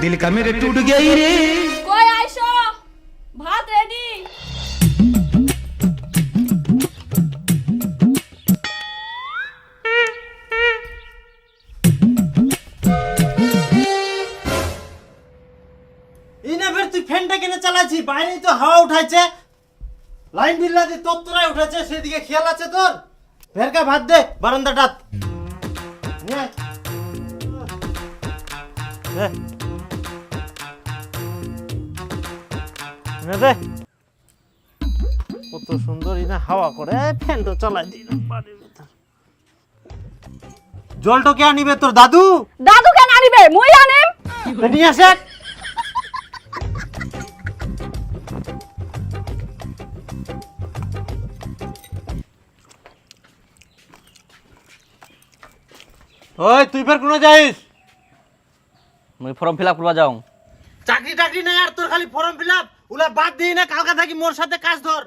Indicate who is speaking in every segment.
Speaker 1: दिल का मेरे टूट गई रे।
Speaker 2: কই আইছো ভাত রেডি।
Speaker 3: ইনা ফের তুই ফ্যানটা কেন চালাচ্ছি? বাইরেই তো হাওয়া উঠাইছে, লাইন বিল্লা দিয়ে তত্তরায় উঠেছে, সেদিকে খেয়াল আছে তোর? ফেরকা ভাত দে বারান্দাটাত নিয়ে আয়। দে। নে দে। কত সুন্দর ইনা হাওয়া করে, ফ্যানটা চালাই দিল বাড়ির ভিতর। জলটা কে আনিবে তোর দাদু?
Speaker 2: দাদু কেন আনিবে মুই আনিম।
Speaker 3: নিয়ে আসে। ওই তুই ফের কোন যাইস?
Speaker 4: মুই ফর্ম ফিল আপ করবা যাও।
Speaker 3: চাকরি টাকরি নাই আর তোর খালি ফর্ম ফিল আপ, ওলা বাদ দিই না, কালকা থাকি মোর সাথে কাজ ধর।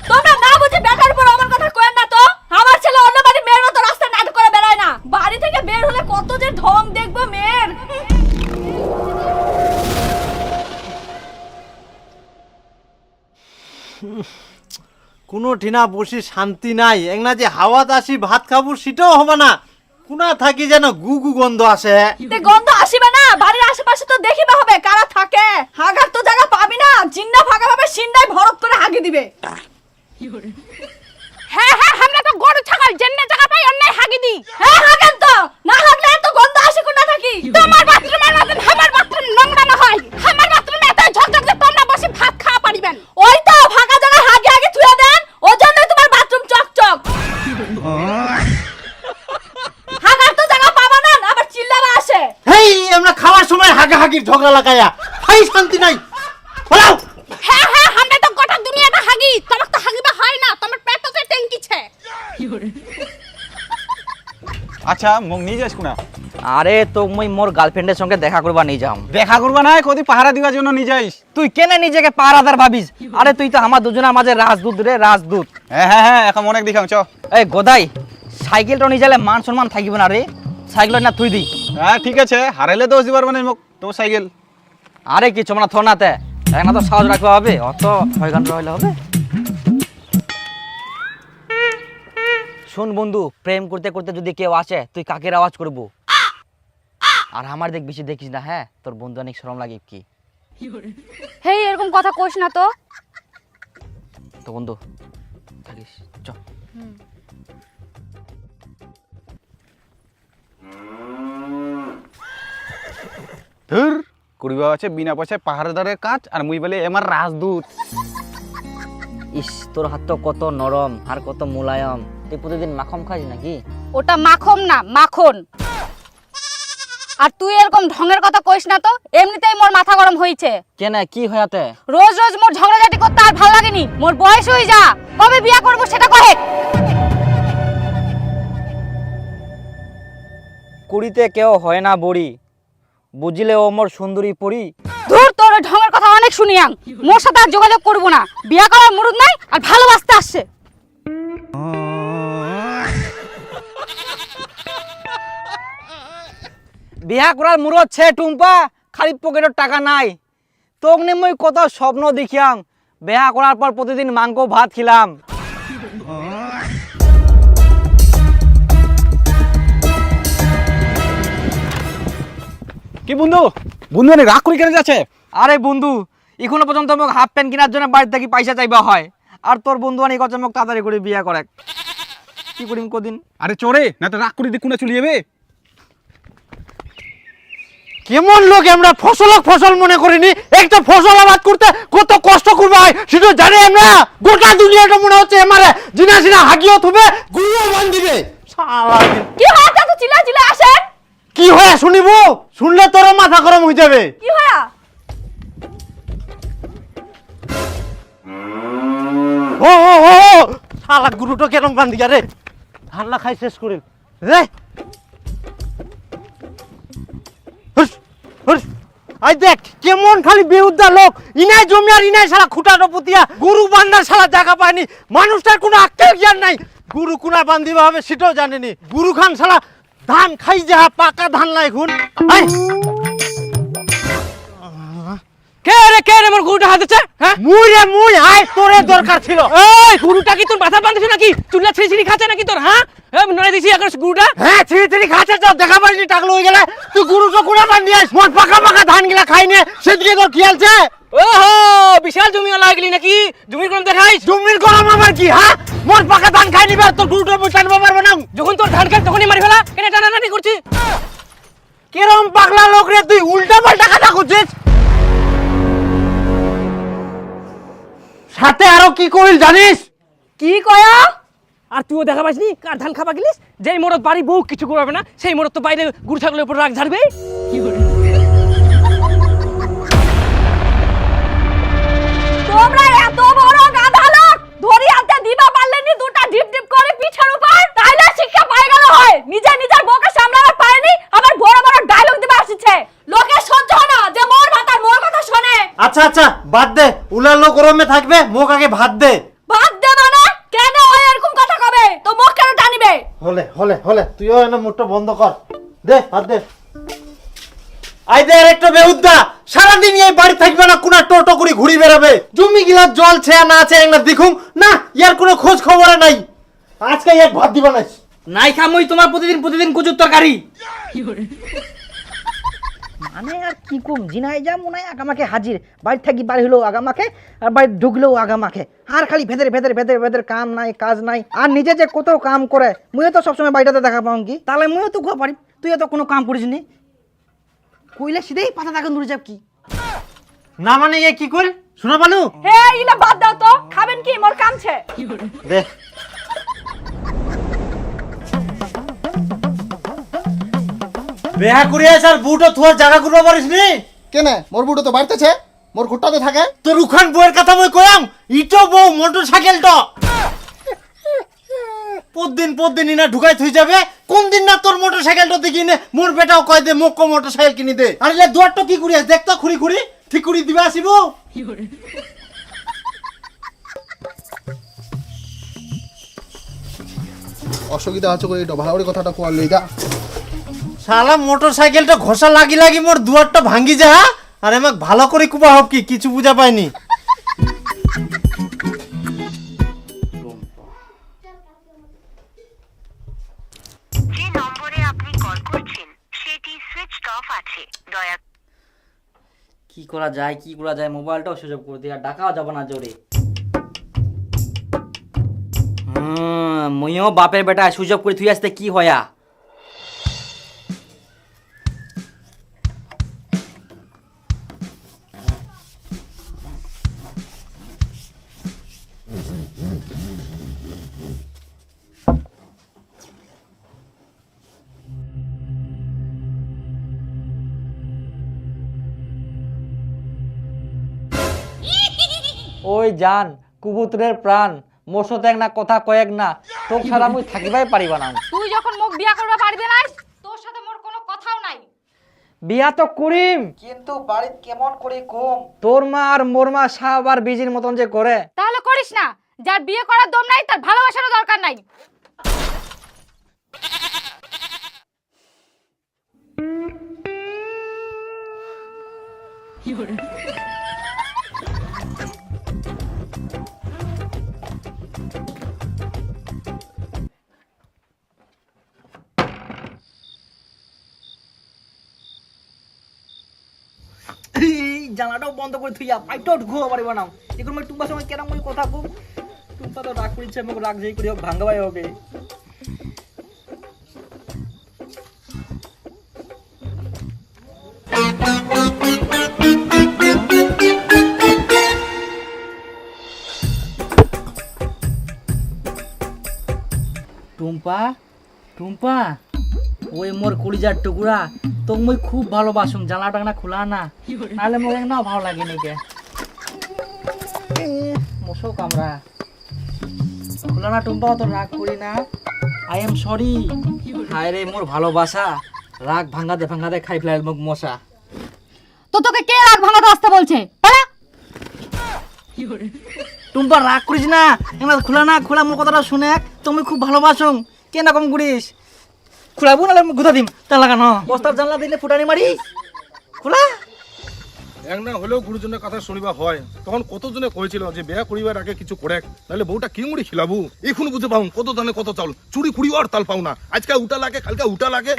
Speaker 2: তোমরা না বুঝে বেকার উপর আমার কথা কয়েন না তো। আমার ছেলে অন্য বাড়ি মেয়ের মতো রাস্তায় নাটক করে বেড়ায় না। বাড়ি থেকে বের হলে কত যে ঢং দেখবো মেয়ের।
Speaker 3: কোনো ঠিনা বসি শান্তি নাই, একনা যে হাওয়াত আসি ভাত খাবো সেটাও হবে না, কোনা থাকি যেন গু গু গন্ধ আসে।
Speaker 2: তে গন্ধ আসিবে না, বাড়ির আশেপাশে তো দেখিবা হবে কারা থাকে। হাগার তো জায়গা পাবি না, জিন্না ফাঁকা পাবে সিন্দাই ভরত করে হাগি দিবে। হ্যাঁ হ্যাঁ, আমরা তো গরু ছাগল জেন্নে জায়গা পাই অন্যায় হাগি দি। হ্যাঁ হাগেন তো, না হাগলে এত গন্ধ আসে কোনা থাকি। তোমার বাথরুমের মতন আমার বাথরুম নোংরা না হয়। আমার বাথরুমে এত ঝকঝক যে তোমরা বসে ভাত খাওয়া পারিবেন। ওই তো ফাঁকা জায়গা হাগে হাগে থুয়ে দেন, ওই জন্যই তোমার বাথরুম চকচক। হাগার তো জায়গা পাবা না, আবার চিল্লাবা আসে।
Speaker 3: হেই আমরা খাওয়ার সময় হাগাহাগির ঝগড়া লাগায়া হাই শান্তি নাই। বলাও।
Speaker 2: হ্যাঁ হ্যাঁ, আমরা তো গোটা দুনিয়াটা হাগি, তোমার তো হাগিবা হয় না, তোমার পেটটা তো ট্যাঙ্কিছে।
Speaker 5: আচ্ছা মোক নিয়ে যাস কোনা?
Speaker 4: আরে তো মুই মোর গার্লফ্রেন্ডের সঙ্গে দেখা করবা নিয়ে যাম।
Speaker 5: দেখা করবা না, কদি পাহারা দিবার জন্য নিয়ে যাইস?
Speaker 4: তুই কেনে নিজেকে পাহারাদার ভাবিস? আরে তুই তো আমার দুজনের মাঝে রাজদূত রে, রাজদূত।
Speaker 5: হ্যাঁ হ্যাঁ হ্যাঁ, এখন অনেক দেখাম চ।
Speaker 4: এই গোদাই, সাইকেলটা নিয়ে যালে মান সম্মান থাকিব না রে। সাইকেল না তুই দি।
Speaker 5: হ্যাঁ ঠিক আছে, হারাইলে দোষ দিবার মানে মোক তোমার সাইকেল।
Speaker 4: আরে কিছু মানে থর নাতে না, তো সাহস রাখবা হবে, অত ভয়গান হইলে হবে। শোন বন্ধু, প্রেম করতে করতে যদি কেউ আসে তুই কাকের আওয়াজ করবো। আর আমার দেখ বেশি দেখিস না, হ্যাঁ তোর বন্ধু অনেক শরম লাগে কি।
Speaker 2: হেই এরকম কথা কোস না তো।
Speaker 4: তো বন্ধু থাকিস চ।
Speaker 5: ধুর করিবা আছে বিনা পয়সায় পাহারাদারের কাজ, আর মুই বলে আমার রাজদূত।
Speaker 4: ইস, তোর হাত তো কত নরম আর কত মোলায়ম। তুই প্রতিদিন মাখন খাস নাকি?
Speaker 2: ওটা মাখন না, মাখন। আর তুই এরকম ঢঙের কথা কইস না তো, এমনিতেই মোর মাথা গরম হইছে।
Speaker 4: কেন কি হয়াতে?
Speaker 2: রোজ রোজ মোর ঝগড়াঝাটি করতে আর ভালো লাগেনি। মোর বয়স হই যা, কবে বিয়া করব সেটা কহে।
Speaker 4: কুড়িতে কেউ হয় না বড়ি, বুঝলে ও মোর সুন্দরী পরি।
Speaker 2: ধুর, তোর ওই ঢঙের কথা অনেক শুনিয়াম। মোর সাথে আর যোগাযোগ করব না, বিয়া করার মুরুদ নাই আর ভালোবাসতে আসছে।
Speaker 4: বিয়া করার মুরত ছে টুম্পা, খালি পকেটের টাকা নাই। তোক নিয়ে মই কত স্বপ্ন দেখিয়াম, বিয়া করার পর প্রতিদিন মাংস ভাত খিলাম।
Speaker 5: কি বন্ধু, বন্ধু অনেক রাগ করে কেন যাচ্ছে?
Speaker 4: আরে বন্ধু, এখনো পর্যন্ত মোক হাফ প্যান্ট কেনার জন্য বাড়ি থেকে পয়সা চাইবা হয়, আর তোর বন্ধু অনেক কথা মোক তাড়াতাড়ি করে বিয়া করে। কি করিম কদিন?
Speaker 5: আরে চরে না তো রাগ করে দিয়ে কোনা চলে যাবে।
Speaker 3: কেমন লোক আমরা ফসল মনে করিনি, একটা ফসল আবাদ করতে কত কষ্ট করবে হয় সেটা জানি আমরা। গোটা দুনিয়াটা মনে হচ্ছে আমারে জিনা জিনা হাগিও থুবে, গুড়িও বান দিবে। শালা
Speaker 2: কি হয় এত চিল্লা চিল্লা আসেন?
Speaker 3: কি হয় শুনিব? শুনলে তোর মাথা গরম হয়ে যাবে।
Speaker 2: কি হয়?
Speaker 3: ও ও ও শালা গুরুটা কেরম বান দিয়া রে, ঠান্ডা খাই শেষ করিল রে। আই দেখ কেমন খালি বেউদ্দা লোক, ইনাই জমি আর ইনাই শালা খুঁটাটো পুতিয়া গরু বান্ধার শালা জায়গা পায়নি। মানুষটার কোনো আক্কেল জ্ঞান নাই, গরু কোনা বান্ধিবা হবে সেটাও জানেনি। গুরু খান শালা ধান খাই যা পাকা ধান লাই খুন আই
Speaker 4: কে রে মোর গরুটা হাতেছে হ্যাঁ
Speaker 3: মুই আই তোরে দরকার ছিল।
Speaker 4: এই গরুটা কি তোর মাথা বাঁধছে নাকি চুল্লা ছিঁড়ি খাচ্ছে নাকি তোর হ্যাঁ নড়ে দিছি এখন গরুটা
Speaker 3: হ্যাঁ ছিড়ি খাচ্ছে তো দেখা পাইনি টাকলো হয়ে গেলে তুই গুরু তো কুড়া বান দিয়াস মোর পাকা পাকা ধান গিলা খাই নে সেদিকে তোর খেয়ালছে।
Speaker 4: ওহো বিশাল জমি লাগলি নাকি জমির কোন দেখাইস
Speaker 3: জমির গরম আমার কি হ্যাঁ মোর পাকা ধান খাই নিবে তোর গুরুটা মই টানবা পারবো না।
Speaker 4: যখন তোর ধান খাই তখনই মারি ফেলা কেন টানাটানি করছিস
Speaker 3: কিরম পাগলা লোক রে তুই উল্টা পাল্টা কথা করছিস। সাথে আরো কি কইল জানিস?
Speaker 2: কি কয়া?
Speaker 4: আর তুইও দেখা পাইসনি কার ধান খাবা গেলিস যেই মরদ বাড়ি বউ কিছু করবে না সেই মরদ তো বাইরে গুড় ছাগলের উপর রাগ ঝাড়বে।
Speaker 2: তোমরা এত বড় গাধা লোক ধরি হাতে দিবা পারলেনি দুটা ডিপ ডিপ করে পিছের উপর তাইলে শিক্ষা পাই গেল হয় নিজের বউকে সামলাতে পারেনি আবার বড় বড় ডায়লগ দিবা আসছে লোকে সহ্য হয় না যে মোর ভাতার মোর কথা শুনে।
Speaker 3: আচ্ছা বাদ দে উলালো গরমে থাকবে মুখ আগে ভাত দে।
Speaker 2: ভাত দে মানে কেন হয় এরকম কথা কবে তো মুখ কেন টানিবে?
Speaker 3: হলে তুইও এনে মুখটা বন্ধ কর দে ভাত দে। আই দে একটা বেহুদ্দা সারাদিন এই বাড়ি থাকবে না কোনা টোটো করে ঘুরি বেড়াবে জমি গিলা জল ছে না আছে না দেখুন না ইয়ার কোনো খোঁজ খবর নাই আজকে এক ভাত দিবা না
Speaker 4: নাই খামই তোমার প্রতিদিন কুচুর তরকারি
Speaker 1: মানে আর কি কম জিনাই যা মনে হয় আগামাকে হাজির বাড়ি থাকি বাড়ি হলো আগামাকে আর বাড়ি ঢুকলেও আগামাকে আর খালি ভেতরে কাম নাই কাজ নাই আর নিজে যে কত কাম করে মুইও তো সবসময় বাড়িটাতে দেখা পাও কি তাহলে মুইও তো ঘুয়া পারি তুইও তো কোনো কাম করিস নি কইলে সিধেই পাতা থাকে দূরে যাব কি
Speaker 3: না মানে এ কি কইল শোনা পালু
Speaker 2: হে ইলা বাদ দাও তো খাবেন কি মোর কামছে
Speaker 3: দে বেহা করিয়া স্যার বুটো থুয়ার জায়গা করবা পারিস নি
Speaker 6: কেনে মোর বুড়ো তো বাড়তেছে মোর ঘুরটাতে থাকে
Speaker 3: তোর উখান বউয়ের কথা মই কয়াম ইটো বউ মোটরসাইকেল তো পরদিন ইনা ঢুকাই থই যাবে কোন দিন না তোর মোটরসাইকেলটা দেখি নে মোর বেটাও কয় দে মোক মোটরসাইকেল কিনি দে আর এলে দুয়ারটা কি করিয়াস দেখ তো খুরি ঠিক করি দিবা আসিব
Speaker 6: অসুবিধা আছে করে এটা ভালো করে কথাটা কোয়াল লই যা
Speaker 3: শালা মোটরসাইকেলটা ঘষা লাগি মোর দুয়ারটা ভাঙ্গি যা আর আমাক ভালো করে কুবা হব কি কিছু বুঝা পাইনি
Speaker 7: যে নম্বরে আপনি কল করছেন সেটি সুইচড অফ আছে দয়া
Speaker 4: কি করা যায় মোবাইলটাও সুযোগ করে দিয়ে আর ডাকাও যাবে না জোরে মইও বাপের বেটা সুযোগ করে তুই আসতে কি হয়া ওই জান কুবুতরের প্রাণ মোর এক না কথা কয়েক না তোর ছাড়া মুই থাকিবাই পারিবা না
Speaker 2: তুই যখন মুখ বিয়া করবা পারবি না তোর সাথে মোর কোনো কথাও নাই
Speaker 4: বিয়া তো করিম
Speaker 1: কিন্তু বাড়িতে কেমন করে কম
Speaker 4: তোর মা আর মোর মা সাব আর বিজির মতন যে করে
Speaker 2: তাহলে করিস না যার বিয়ে করার দম নাই তার ভালোবাসারও দরকার নাই
Speaker 1: জানাটাও বন্ধ করে থুইয়া পাইটাও ঘুয়া পারিবা না এখন মই টুম্পার সময় কেন মই কথা কম টুম্পা তো রাগ করিছে মোক রাগ যেই করি হোক ভাঙ্গাবাই হবে টুম্পা ওই মোর কলিজার টুকুরা তো মই খুব ভালোবাসুম জানলা টাংনা খোলা না নাহলে মোর না ভালো লাগে নাকি মশো কামরা খোলা না টুম্পা তো রাগ করি না আই এম সরি হায় রে মোর ভালোবাসা রাগ ভাঙাতে খাই ফেলাই মোক মশা
Speaker 2: তো তোকে কে রাগ ভাঙাতে আসতে বলছে পালা
Speaker 1: টুম্পা রাগ করিস না এমন খোলা মোর কথাটা শুনে তুমি খুব ভালোবাসুম কেন কম করিস খোলাবো নাহলে গুদা দিম তা লাগানো বস্তার জানলা দিলে ফুটানি মারি খোলা
Speaker 8: একনা হলেও গুরুজনের কথা শুনিবা হয় তখন কতজনে কইছিল যে বিয়া করিবার আগে কিছু করে তাহলে বউটা কি মুড়ি খিলাবু এখন বুঝে পাও কত দানে কত চাউল চুরি কুড়ি আর তাল পাও না আজকে উটা লাগে কালকে উটা লাগে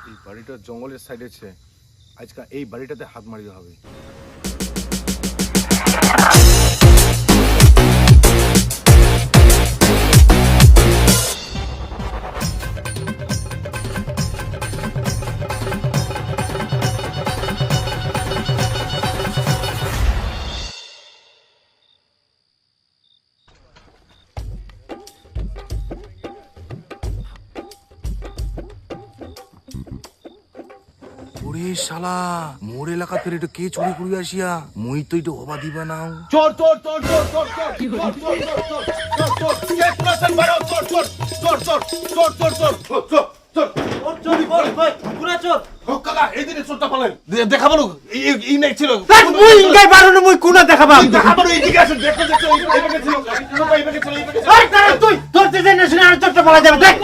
Speaker 8: এই বাড়িটা জঙ্গলের সাইডে আছে আজকে এই বাড়িটাতে হাত মারিতে হবে
Speaker 9: ওরে শালা মোর এলাকা ফের এটা কে চুরি করি আসিয়া মুই তো এটা হবা দিবা নাও
Speaker 8: চোর চোর চোর চোর চোর চোর চোর চোর চোর চোর কে পুরাছেন বাড়ো চোর চোর চোর চোর চোর চোর চোর চোর চোর কাকা এই দিনে চোরটা পালেন দেখা বলো এই নাই ছিল
Speaker 3: মুই ইনকাই পারুনি মুই কোনা দেখাবাম
Speaker 8: দেখা বলো এই দিকে আসেন দেখো দেখো এই দিকে ছিল এই দিকে ছিল
Speaker 3: এই তারা তুই তোর যে না শুনে আর চোরটা পালা যাবে দেখ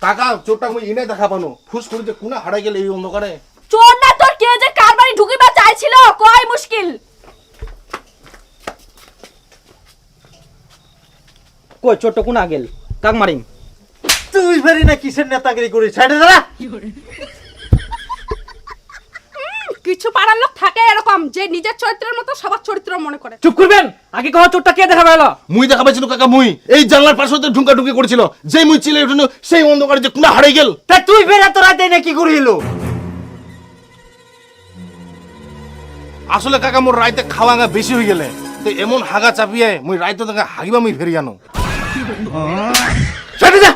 Speaker 8: কাকা চোরটা মুই ইনে দেখা পানো ফুস করিতে কোনা হারাই গেল এই অন্ধকারে
Speaker 2: চোর না তোর কে যে কার বাড়ি ঢুকিবা চাইছিল কয় মুশকিল
Speaker 1: কই ছোট কোনা গেল কাক মারিম
Speaker 3: তুই ভেরি না কিসের নেতাগিরি করিস সাইডে দাঁড়া
Speaker 2: কিছু পাড়ার লোক থাকে এরকম যে নিজের চরিত্রের মতো সবার চরিত্র মনে করে
Speaker 1: চুপ করবেন আগে কহ চোরটা কে দেখাবে এলো
Speaker 8: মুই দেখা পাইছিল কাকা মুই এই জানলার পাশে ঢুকা ঢুকি করেছিল যেই মুই চিলে উঠলো সেই অন্ধকারে যে কোনা হারাই গেল
Speaker 3: তা তুই ফের এত রাতে না কি করিল
Speaker 8: আসলে কাকা মোর রাইতে খাওয়াঙ্গা বেশি হয়ে গেলে তো এমন হাগা চাপিয়ে মুই রাইতে দেখা হাগিবা মুই ফেরি আনো
Speaker 3: সাইডে যা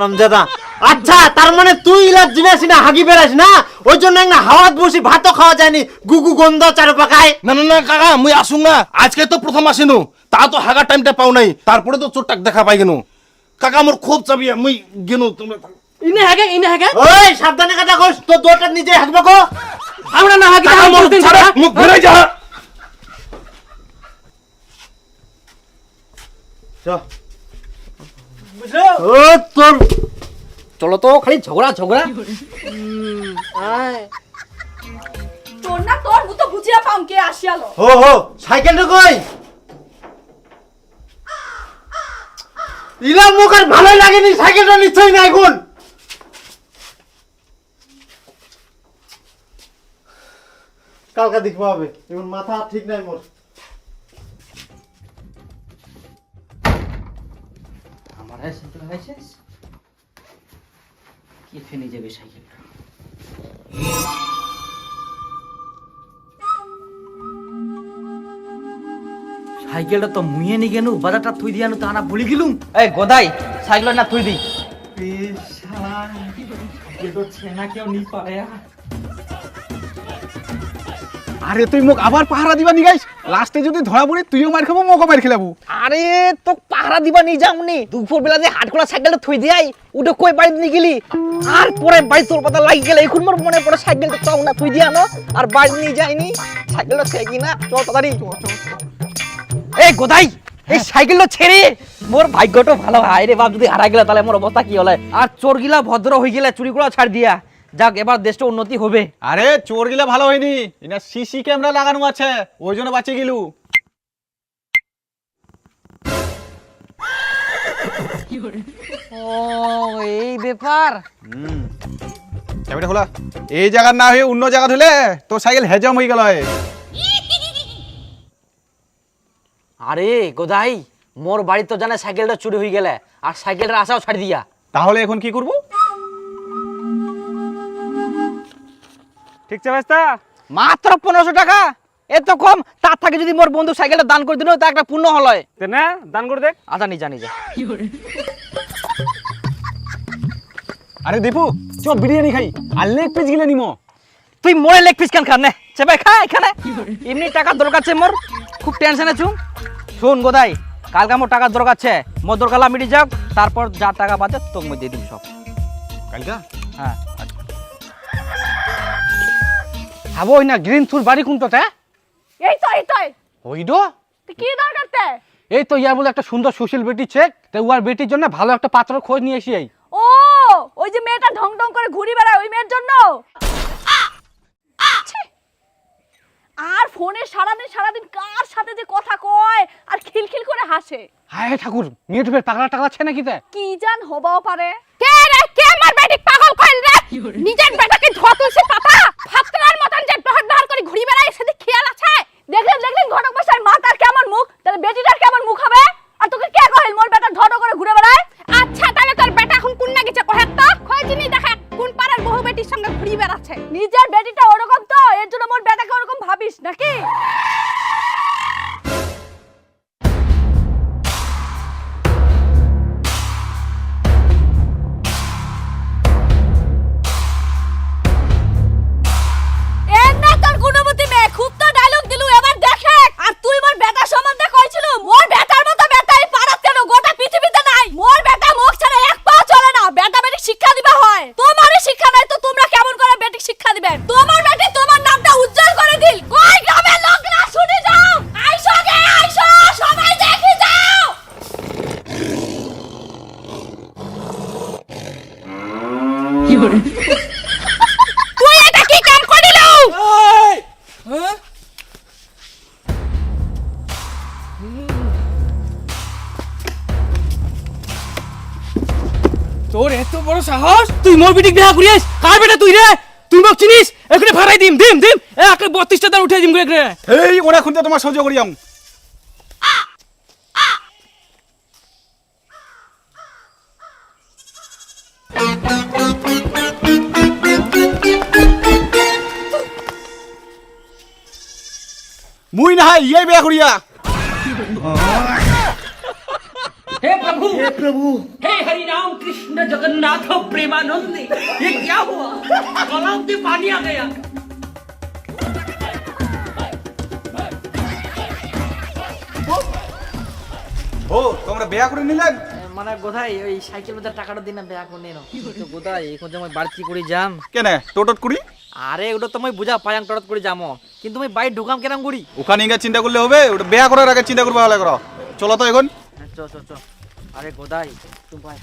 Speaker 3: রমজাদা আচ্ছা তার মানে তুই ইলাজ জিনাসি না হাগি বেরাস না ওই জন্য না হাওয়াত বসি ভাতও খাওয়া যায়নি গুগু গন্ধ চারু পাকায়
Speaker 8: না না না কাকা মুই আসুন না আজকে তো প্রথম আসিনু তা তো হাগার টাইমটা পাও নাই তারপরে তো চোরটাক দেখা পাই গেনু কাকা মোর খুব চাপিয়ে মুই গেনু তোমরা
Speaker 1: ইনে হাগে
Speaker 3: ওই সাবধানে কথা কইস তো দুটো নিজে হাগবা কো
Speaker 1: আমরা না হাগি
Speaker 8: কাকা মোর ছাড়া মুখ ঘুরে যা
Speaker 3: ও তোর
Speaker 1: চলো তো খালি ঝগড়া ঝগড়া
Speaker 2: তোর না তোর মতো বুঝিয়া পাম কে আসিয়ালো
Speaker 3: হো হো সাইকেলটা কই ইলা মুখ আর ভালো লাগেনি সাইকেলটা নিশ্চয়ই নাই গুণ কালকা দেখবো হবে এখন মাথা ঠিক নাই মোর
Speaker 1: আমার সাইকেল লাইসেন্স কি ফেনে যাবে সাইকেলটা সাইকেলটা তো মুইয়ে নি গেনু বাজারটা থুই দিয়ানু তা না ভুলি গেলুম এই গোদাই সাইকেল না থুই দি
Speaker 5: আরে তুই মোক আবার পাহারা দিবা নিগাইস লাস্টে যদি ধরা পড়ি তুইও মার খাবো মোকে মার খেলাবো
Speaker 1: আরে তো পাহারা দিবা নি যামনি দুপুর বেলা যে হাট খোলা সাইকেলটা থুই দিয়াই উঠে কই বাড়িতে নি গেলি আর পরে বাড়ি তোর পাতা লাগি গেল এখন মোর মনে পড়ে সাইকেলটা চাও না থুই দিয়ানো আর বাড়ি নিয়ে যাইনি সাইকেলটা ছেড়ে কি না চল তাড়াতাড়ি এই গোদাই এই সাইকেলটা ছেড়ে মোর ভাগ্যটা ভালো হয় রে বাপ যদি হারা গেলে তাহলে মোর অবস্থা কি হলে আর চোর গিলা ভদ্র হয়ে গেলে চুরি করা ছাড় দিয়া যাক এবার দেশটা উন্নতি হবে
Speaker 5: আরে চোর গিলা ভালো হয়নি এটা সিসি ক্যামেরা লাগানো আছে ওই জন্য বাঁচে গেলু
Speaker 1: ও এই ব্যাপার
Speaker 5: ক্যামেরা খোলা এই জায়গা না হয়ে অন্য জায়গা হলে তো সাইকেল হেজম হয়ে গেল
Speaker 4: আরে গোদাই মোর বাড়ি তো জানে সাইকেলটা চুরি হয়ে গেলে আর সাইকেলটার আশাও ছাড় দিয়া
Speaker 5: তাহলে এখন কি করব ঠিক আছে
Speaker 1: মাত্র 1500 টাকা এত কম তার থেকে যদি মোর বন্ধু সাইকেলটা দান করে দিল তা একটা পূর্ণ হলয়
Speaker 5: না দান করে দেখ
Speaker 1: আচ্ছা নিজা নিজা
Speaker 5: আরে দীপু চ বিরিয়ানি খাই আর লেগ পিস গিলে নিমো
Speaker 1: তুই মোরে লেগ পিস কেন খান চেপাই খা এখানে এমনি টাকা দরকার আছে মোর খুব টেনশন আছু শুন গোদাই কালকে মোর টাকা দরকার আছে মোর দরকার মিটি যাক তারপর যা টাকা বাজে তোকে মই দিয়ে দিম সব
Speaker 5: কালকা
Speaker 1: হ্যাঁ খাবো না গ্রিন ফুল বাড়ি কোনটাতে
Speaker 2: এই তো
Speaker 3: ওইডো
Speaker 2: তুই কি দরকার তে?
Speaker 3: এই তো ইয়ার বলে একটা সুন্দর সুশীল বেটি চেক তো উয়ার বেটির জন্য ভালো একটা পাত্র খোঁজ নিয়ে এসি এই।
Speaker 2: ও ওই যে মেয়েটা ঢং ঢং করে ঘুরি বেড়ায় ওই মেয়ের জন্য। ছি! আর ফোনে সারাদিন কার সাথে যে কথা কয় আর খিলখিল করে হাসে।
Speaker 3: হায় ঠাকুর মেয়ে টুপের পাগলা টাগলা আছে নাকি তে?
Speaker 2: কি জান হবাও পারে। কে রে কে আমার বেটি পাগল কইল রে? নিজের বেটাকে ধতুলছে পাপা ফাতরার মতন যে ডহর করে ঘুরি বেড়ায় সেদিক খেয়াল আছে? দেখলেন ঘটক মশাই মাতার কেমন মুখ, তাহলে বেটিটার কেমন মুখ হবে? আর তোকে কে কইল মোর বেটা ধটো করে ঘুরে বেড়ায়? আচ্ছা তাহলে তোর বেটা এখন কোন না গেছে কহে তো খোঁজনি দেখে কোন পাড়ার বহু বেটির সঙ্গে ঘুরি বেড়াচ্ছে। নিজের বেটিটা ওরকম তো এর জন্য মোর বেটাকে ওরকম ভাবিস নাকি? তুই এটা কি কাম করিলু?
Speaker 3: তোর এত বড় সাহস তুই মোর বিটিক বিয়া করিস কার বেটা তুই রে তুই মোক চিনিস এখানে ভাড়াই দিম একে 32টা দান উঠে দিম রে
Speaker 5: এই ওরা খুনতে তোমার সহ্য করিয়াম মুই না ইয়ে বিয়া করিয়া
Speaker 10: हे हरि राम कृष्ण जगन्नाथ प्रेमानंद ये क्या हुआ तालाब में पानी आ गया
Speaker 5: ও তোমরা বিয়া করে নিলেন
Speaker 4: মানে গোদাই ওই সাইকেল বাজার টাকাটা দিন না ব্যাগ করে নিনো তো গোদাই এখন যে মই বাড়তি করে যাম
Speaker 5: কেন টোটট করি
Speaker 4: আরে ওটা তো মই বুঝা পায়াং টরত করে যামো কিন্তু মই বাইরে ঢুকাম কেরাম করি
Speaker 5: ওখানে গিয়ে চিন্তা করলে হবে ওটা বিয়া করার আগে চিন্তা করবে ভালো করো চলো তো এখন
Speaker 4: চ আরে গোদাই তুই ভাই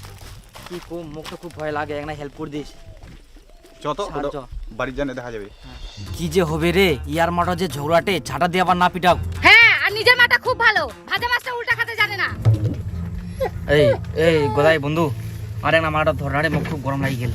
Speaker 4: কি কম মুখ তো খুব ভয় লাগে একটা হেল্প করে দিস
Speaker 5: যত বাড়ি জানে দেখা যাবে
Speaker 4: কি যে হবে রে ইয়ার মাটা যে ঝগড়াটে ঝাঁটা দিয়ে আবার না পিটাও
Speaker 2: হ্যাঁ আর নিজের মাটা খুব ভালো ভাজা মাছটা উল্টা খেতে জানে না।
Speaker 4: এই গোদাই বন্ধু আরে না মাটা ধরারে মুখ খুব গরম লাগি গেল